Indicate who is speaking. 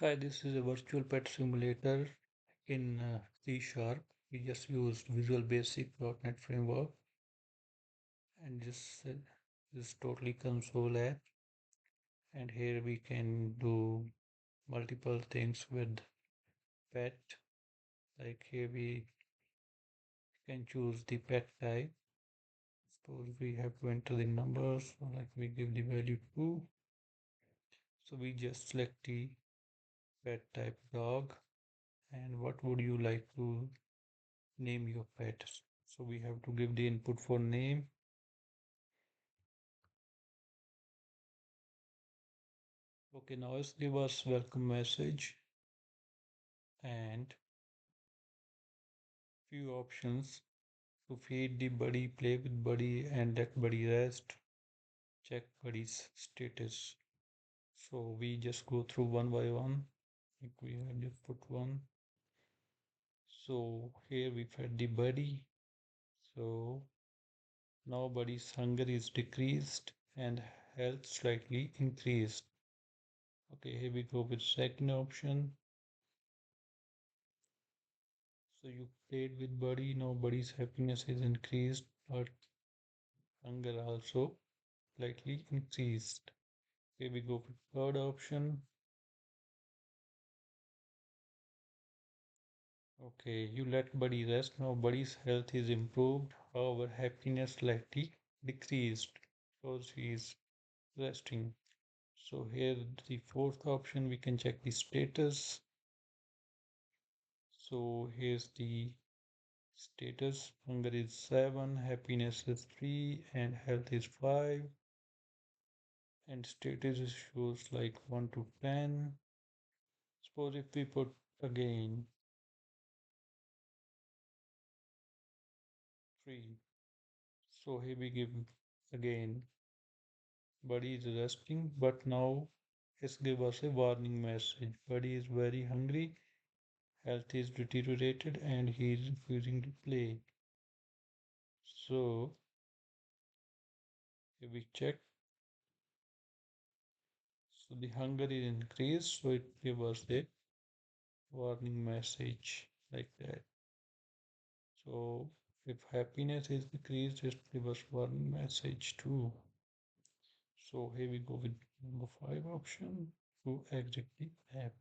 Speaker 1: Hi, this is a virtual pet simulator in C Sharp. We just used Visual Basic .NET framework, and this totally console app. And here we can do multiple things with pet. Like here we can choose the pet type. Suppose we have to enter the numbers, so like we give the value 2. So we just select the pet type dog. And what would you like to name your pet? So we have to give the input for name. Okay, now it's give us welcome message and few options to feed the buddy, play with buddy, and let buddy rest, check buddy's status. So we just go through one by one. Like we have just put one. So here we fed the buddy. So now buddy's hunger is decreased and health slightly increased. Okay, here we go with second option. So you played with buddy, now buddy's happiness is increased, but hunger also slightly increased. Here we go with third option. Okay, you let buddy rest. Now buddy's health is improved. However, happiness slightly decreased because he is resting. So here the fourth option we can check the status. So here's the status. Hunger is 7, happiness is 3, and health is 5. And status shows like 1 to 10. Suppose if we put again 3. So here we give again buddy is resting, but now it's give us a warning message. Buddy is very hungry, health is deteriorated, and he is refusing to play. So if we check, so the hunger is increased, so it gives us a warning message like that. So if happiness is decreased, it gives us warning message too. So here we go with number 5 option to exit the app.